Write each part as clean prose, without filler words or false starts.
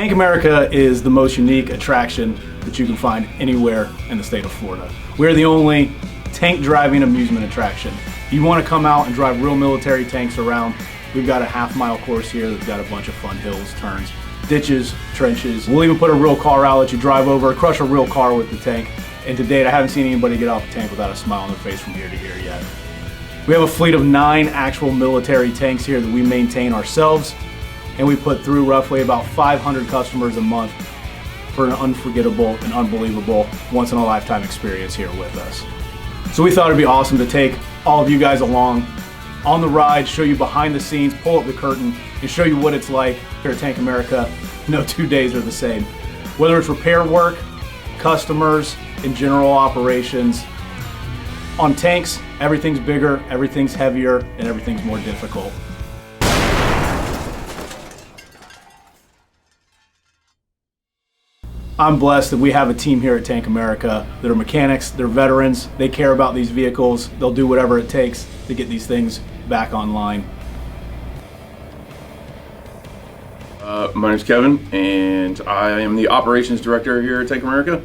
Tank America is the most unique attraction that you can find anywhere in the state of Florida. We're the only tank driving amusement attraction. If you want to come out and drive real military tanks around, we've got a half-mile course here that's got a bunch of fun hills, turns, ditches, trenches. We'll even put a real car out, let you drive over, crush a real car with the tank. And to date, I haven't seen anybody get off the tank without a smile on their face from here to here yet. We have a fleet of 9 actual military tanks here that we maintain ourselves, and we put through roughly about 500 customers a month for an unforgettable and unbelievable once-in-a-lifetime experience here with us. So we thought it'd be awesome to take all of you guys along on the ride, show you behind the scenes, pull up the curtain, and show you what it's like here at Tank America. No 2 days are the same. Whether it's repair work, customers, and general operations, on tanks, everything's bigger, everything's heavier, and everything's more difficult. I'm blessed that we have a team here at Tank America that are mechanics, they're veterans, they care about these vehicles, they'll do whatever it takes to get these things back online. My name's Kevin, and I am the operations director here at Tank America,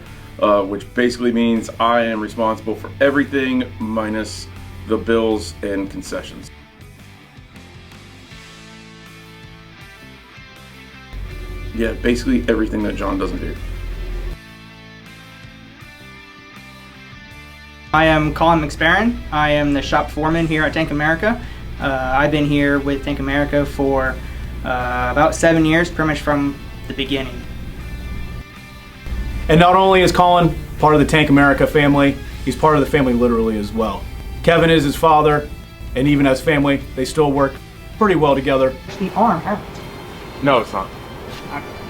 which basically means I am responsible for everything minus the bills and concessions. Yeah, basically everything that John doesn't do. I am Colin McSparron. I am the shop foreman here at Tank America. I've been here with Tank America for about 7 years, pretty much from the beginning. And not only is Colin part of the Tank America family, he's part of the family literally as well. Kevin is his father, and even as family, they still work pretty well together. The arm hurts. No, it's not.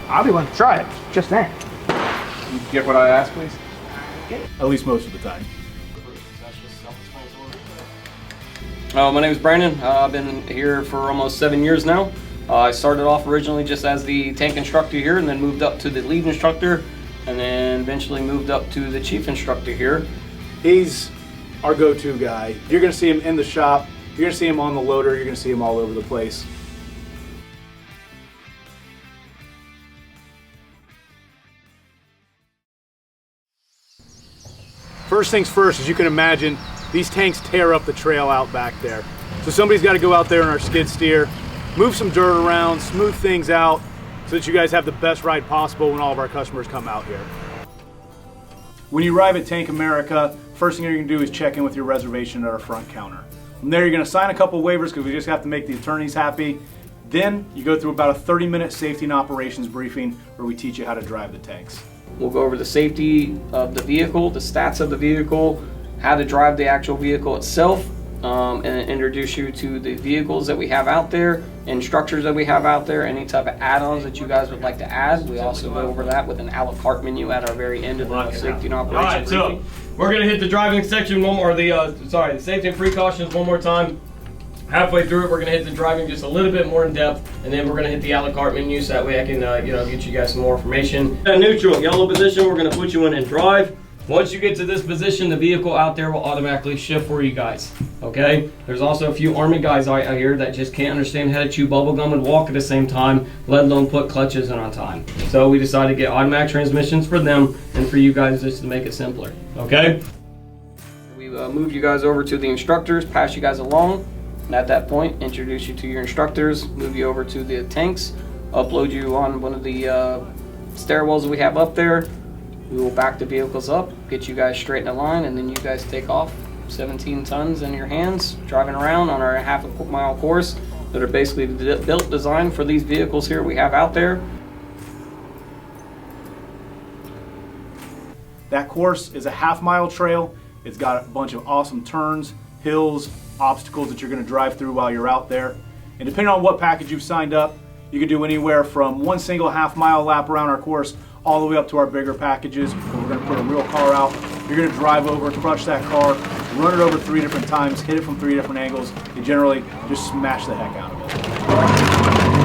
I'll be willing to try it, just then. You get what I asked, please? At least most of the time. My name is Brandon. I've been here for almost 7 years now. I started off originally just as the tank instructor here, and then moved up to the lead instructor, and then eventually moved up to the chief instructor here. He's our go-to guy. You're gonna see him in the shop, you're gonna see him on the loader, you're gonna see him all over the place. First things first, as you can imagine, these tanks tear up the trail out back there. So somebody's got to go out there in our skid steer, move some dirt around, smooth things out, so that you guys have the best ride possible when all of our customers come out here. When you arrive at Tank America, first thing you're going to do is check in with your reservation at our front counter. From there, you're going to sign a couple waivers because we just have to make the attorneys happy. Then you go through about a 30-minute safety and operations briefing where we teach you how to drive the tanks. We'll go over the safety of the vehicle, the stats of the vehicle, how to drive the actual vehicle itself, and introduce you to the vehicles that we have out there and structures that we have out there, any type of add-ons that you guys would like to add. We also go over that with an a la carte menu at our very end of the safety and operations briefing. Alright, so we're gonna hit the driving section one more, the safety and precautions one more time. Halfway through it, we're gonna hit the driving just a little bit more in depth, and then we're gonna hit the a la carte menu so that way I can get you guys some more information. Neutral, yellow position, we're gonna put you in and drive. Once you get to this position, the vehicle out there will automatically shift for you guys, okay? There's also a few Army guys out here that just can't understand how to chew bubble gum and walk at the same time, let alone put clutches in on time. So we decided to get automatic transmissions for them and for you guys just to make it simpler, okay? We moved you guys over to the instructors, pass you guys along, and at that point, introduce you to your instructors, move you over to the tanks, upload you on one of the stairwells that we have up there. We will back the vehicles up, get you guys straight in a line, and then you guys take off 17 tons in your hands, driving around on our half-mile course that are basically built, designed for these vehicles here we have out there. That course is a half-mile trail. It's got a bunch of awesome turns, hills, obstacles that you're going to drive through while you're out there. And depending on what package you've signed up, you can do anywhere from one single half-mile lap around our course all the way up to our bigger packages where we're going to put a real car out. You're going to drive over, crush that car, run it over 3 different times, hit it from 3 different angles, and generally just smash the heck out of it.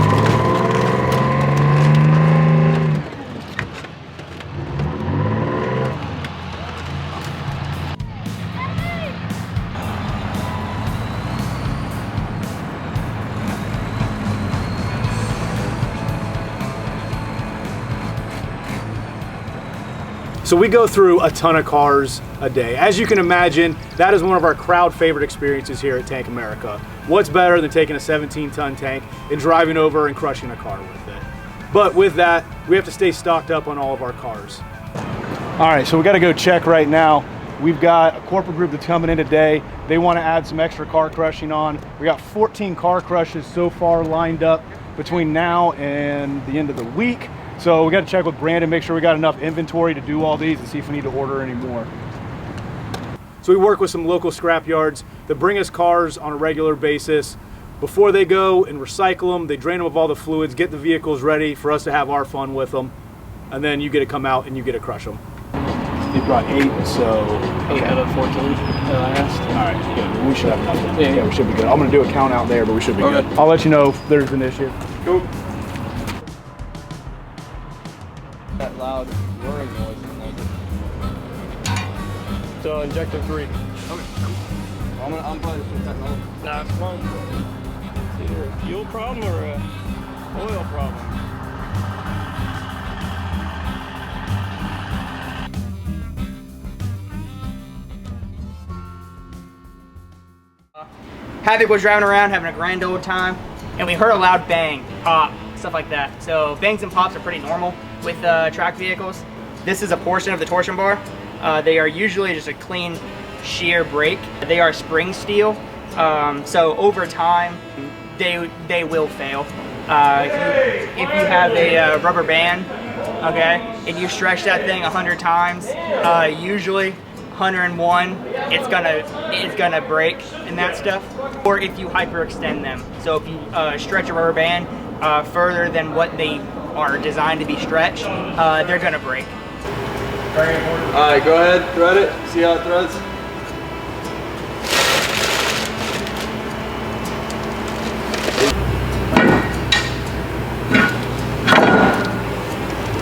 So we go through a ton of cars a day. As you can imagine, that is one of our crowd favorite experiences here at Tank America. What's better than taking a 17-ton tank and driving over and crushing a car with it? But with that, we have to stay stocked up on all of our cars. All right, so we got to go check right now. We've got a corporate group that's coming in today. They want to add some extra car crushing on. We got 14 car crushes so far lined up between now and the end of the week. So we got to check with Brandon, make sure we got enough inventory to do all these and see if we need to order any more. So we work with some local scrap yards that bring us cars on a regular basis. Before they go and recycle them, they drain them of all the fluids, get the vehicles ready for us to have our fun with them. And then you get to come out and you get to crush them. You brought 8, so 8 out of 14 that I asked. all right, good. We should have enough. Yeah. We should be good. I'm gonna do a count out there, but we should be Okay. good. I'll let you know if there's an issue. Go. That loud whirring noise is like. So injector 3. I'm probably just cutting off. Nah, it's fine. It's either a fuel problem or a oil problem. Havoc was driving around having a grand old time, and we heard a loud bang, pop, stuff like that. So bangs and pops are pretty normal with track vehicles. This is a portion of the torsion bar. They are usually just a clean shear brake. They are spring steel, so over time they will fail. If you have a rubber band, okay, and you stretch that thing 100 times, usually 101, it's gonna break and that stuff. Or if you hyperextend them, so if you stretch a rubber band further than what they are designed to be stretched, they're gonna break. Very important. All right, go ahead, thread it. See how it threads.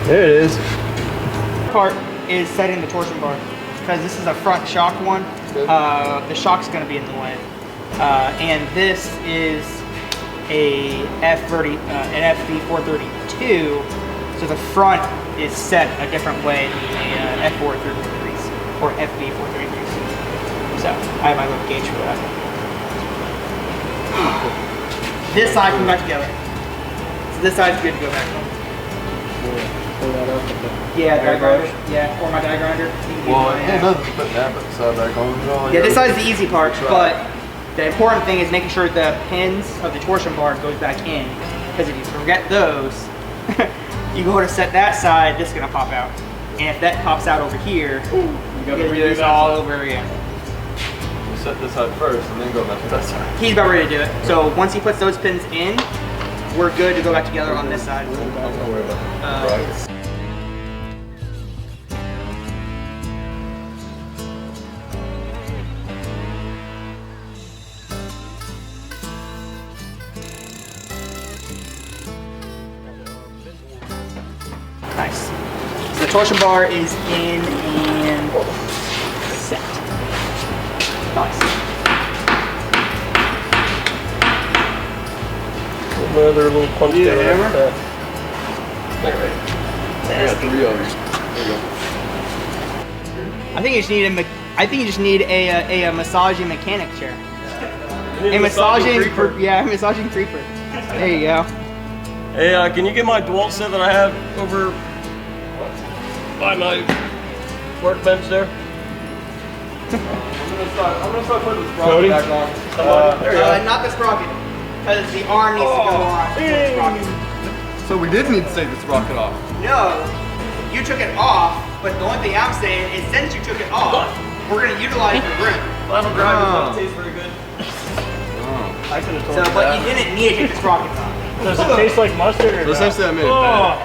There it is. Part is setting the torsion bar because this is a front shock one. The shock's going to be in the way, and this is a an FV432, so the front is set a different way than the F433s or FV433s. So I have my little gauge for that. This side can go back together. So this side's good to go back on. Pull that up with the Yeah, die airbrush. grinder. Yeah, or my die grinder. Well, it doesn't put that side back on at all. Yeah, this side's the easy part, but the important thing is making sure the pins of the torsion bar goes back in. Because if you forget those, you go to set that side, this is gonna pop out. And if that pops out over here, you gotta do this all over again. Set this side first and then go back to that side. He's about ready to do it. So once he puts those pins in, we're good to go back together on this side. Don't worry about it. It's- Nice. So the torsion bar is in and set. Nice. Another little punch Yeah, down hammer? there. I got 3 of them. There you go. I think you just need a massaging mechanic chair. You need A massaging creeper. yeah, a massaging creeper. There you go. Hey, can you get my DeWalt set that I have over by my workbench there? I'm gonna start putting this Cody? back on. There you go. Not the sprocket, because the arm needs to go on the sprocket. So we did need to take this rocket off. No, you took it off, but the only thing I'm saying is since you took it off, we're gonna utilize the room. Final drive Oh. doesn't taste very good. I could have told So, you but that. you didn't need to take the sprockets off. Does it taste like mustard or So essentially I made it Oh!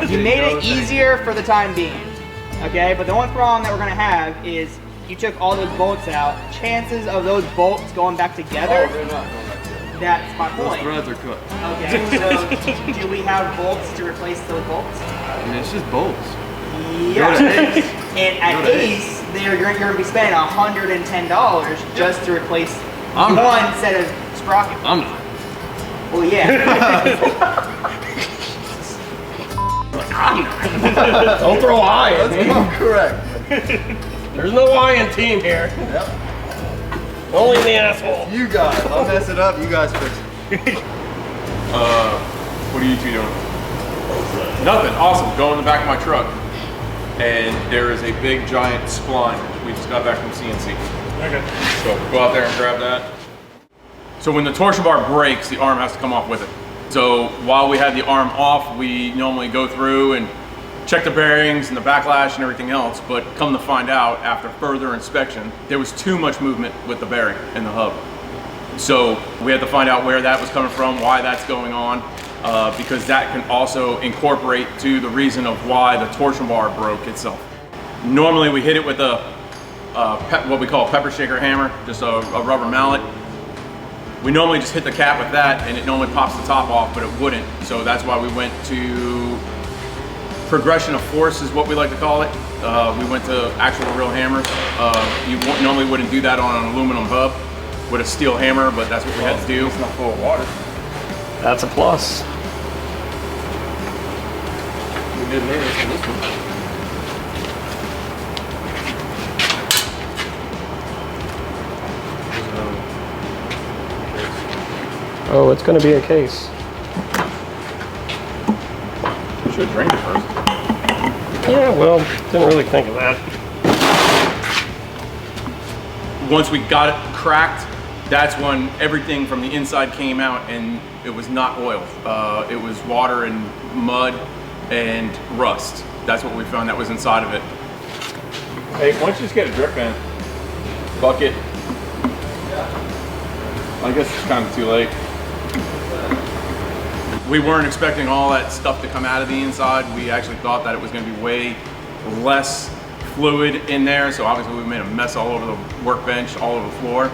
You made it easier for the time being, okay? But the only problem that we're gonna have is you took all those bolts out. Chances of those bolts going back together, They're not going back there. that's my Those point. threads are cut. Okay, so do we have bolts to replace those bolts? I mean, it's just bolts. Yeah. Go to Ace. And at Go to Ace, you're going to be spending $110 just to replace I'm one set of sprockets. I'm not. Well, yeah. Don't throw I in team. Correct. There's no I in team here. Yep. Only the asshole. You guys. I'll mess it up. You guys fix it. What are you two doing? Nothing. Awesome. Go in the back of my truck, and there is a big giant spline. We just got back from CNC. Okay. So go out there and grab that. So when the torsion bar breaks, the arm has to come off with it. So while we had the arm off, we normally go through and check the bearings and the backlash and everything else, but come to find out after further inspection, there was too much movement with the bearing and the hub. So we had to find out where that was coming from, why that's going on, because that can also incorporate to the reason of why the torsion bar broke itself. Normally we hit it with what we call a pepper shaker hammer, just a rubber mallet. We normally just hit the cap with that and it normally pops the top off, but it wouldn't. So that's why we went to progression of force is what we like to call it. We went to actual real hammers. You normally wouldn't do that on an aluminum hub with a steel hammer, but that's what we had to do. It's not full of water. That's a plus. We did manage on this one. Oh, it's going to be a case. You should have drained it first. Yeah, well, didn't really think of that. Once we got it cracked, that's when everything from the inside came out, and it was not oil. It was water and mud and rust. That's what we found that was inside of it. Hey, why don't you just get a drip bin, bucket? I guess it's kind of too late. We weren't expecting all that stuff to come out of the inside. We actually thought that it was going to be way less fluid in there, so obviously we made a mess all over the workbench, all over the floor.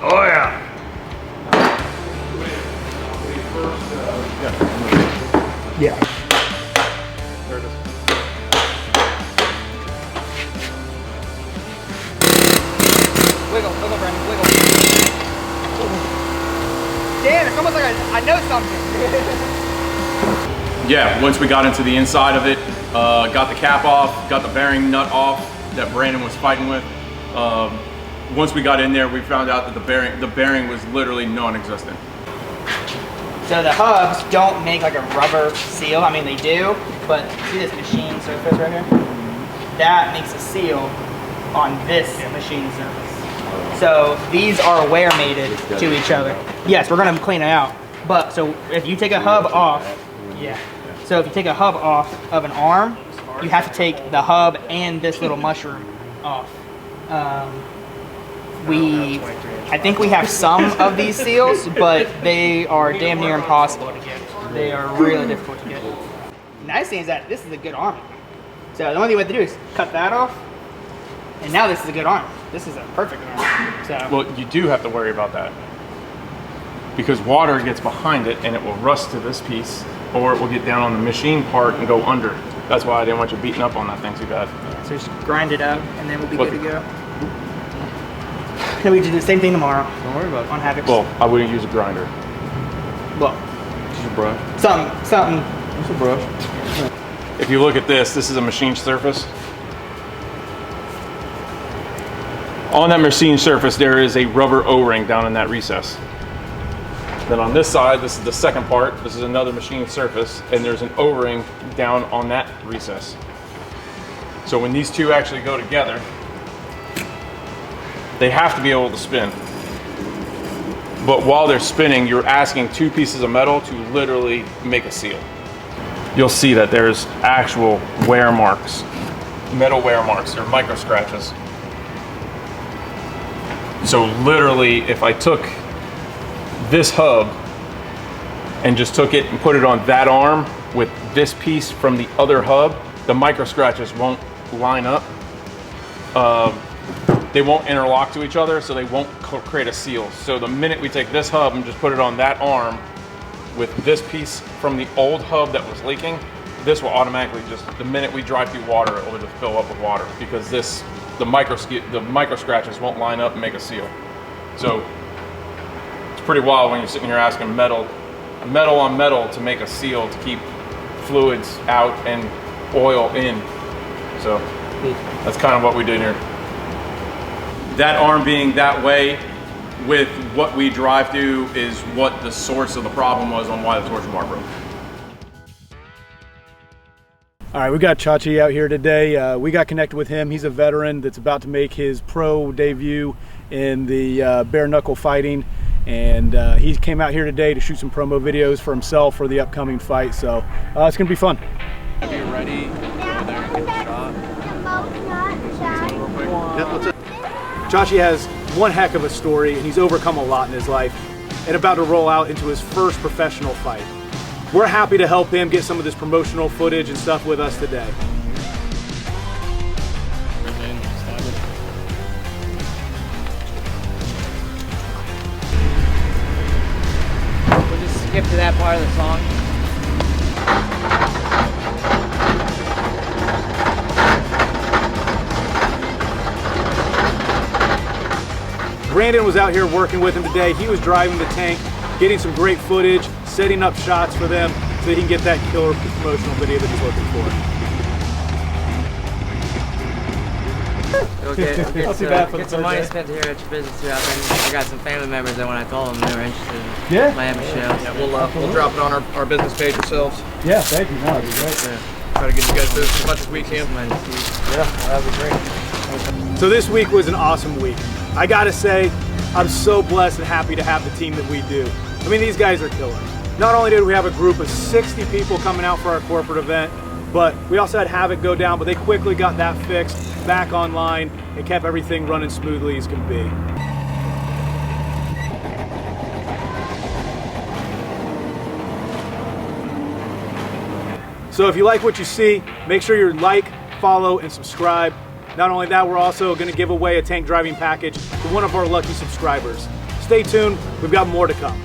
Oh yeah. Yeah. There it is. Wiggle, Brandon, wiggle. Damn, it's almost like I know something. Yeah, once we got into the inside of it, got the cap off, got the bearing nut off that Brandon was fighting with. Once we got in there, we found out that the bearing was literally non-existent. So the hubs don't make like a rubber seal. I mean, they do, but see this machine surface right here? That makes a seal on this machine surface. So these are wear mated to each other. Yes, we're gonna clean it out. But so if you take a hub off, so if you take a hub off of an arm, you have to take the hub and this little mushroom off. I think we have some of these seals, but they are damn near impossible to get. They are really difficult to get. The nice thing is that this is a good arm. So the only thing we have to do is cut that off, and now this is a good arm. This is a perfect arm. So Well, you do have to worry about that because water gets behind it and it will rust to this piece, or it will get down on the machine part and go under. That's why I didn't want you beating up on that thing too bad. so just grind it up, and then we'll be good to go. And we can do the same thing tomorrow Don't worry about it. on Havoc. Well, I wouldn't use a grinder. Well, Just a brush. something. Just a brush. If you look at this is a machine surface. On that machine surface, there is a rubber O-ring down in that recess. Then on this side, this is the second part. This is another machine surface, and there's an O-ring down on that recess. So when these two actually go together, they have to be able to spin. But while they're spinning, you're asking two pieces of metal to literally make a seal. You'll see that there's actual wear marks, metal wear marks, or micro scratches. So literally, if I took this hub and just took it and put it on that arm with this piece from the other hub, the micro scratches won't line up. They won't interlock to each other, so they won't create a seal. So the minute we take this hub and just put it on that arm, with this piece from the old hub that was leaking, this will automatically just, the minute we drive through water, it will just fill up with water because the micro scratches won't line up and make a seal. So it's pretty wild when you're sitting here asking metal on metal to make a seal to keep fluids out and oil in. So that's kind of what we did here. That arm being that way with what we drive through is what the source of the problem was on why the torsion bar broke. All right, we got Chachi out here today. We got connected with him. He's a veteran that's about to make his pro debut in the bare knuckle fighting. And he came out here today to shoot some promo videos for himself for the upcoming fight. So it's gonna be fun. Are you ready? Go there and get the shot. Real quick. Yeah, what's it? Chachi has one heck of a story, and he's overcome a lot in his life and about to roll out into his first professional fight. We're happy to help him get some of this promotional footage and stuff with us today. We'll just skip to that part of the song. Brandon was out here working with him today. He was driving the tank, getting some great footage, setting up shots for them so he can get that killer promotional video that he's looking for. Okay, get some money spent here at your business too. I got some family members that when I told them they were interested in Miami show. Yeah, we'll drop it on our business page ourselves. Yeah, thank you. No, that'd be great. Try to get you guys business as much as we can. Yeah, that'd be great. So this week was an awesome week. I gotta say, I'm so blessed and happy to have the team that we do. I mean, these guys are killer. Not only did we have a group of 60 people coming out for our corporate event, but we also had Havoc go down, but they quickly got that fixed, back online, and kept everything running smoothly as can be. So if you like what you see, make sure you like, follow, and subscribe. Not only that, we're also going to give away a tank driving package to one of our lucky subscribers. Stay tuned, we've got more to come.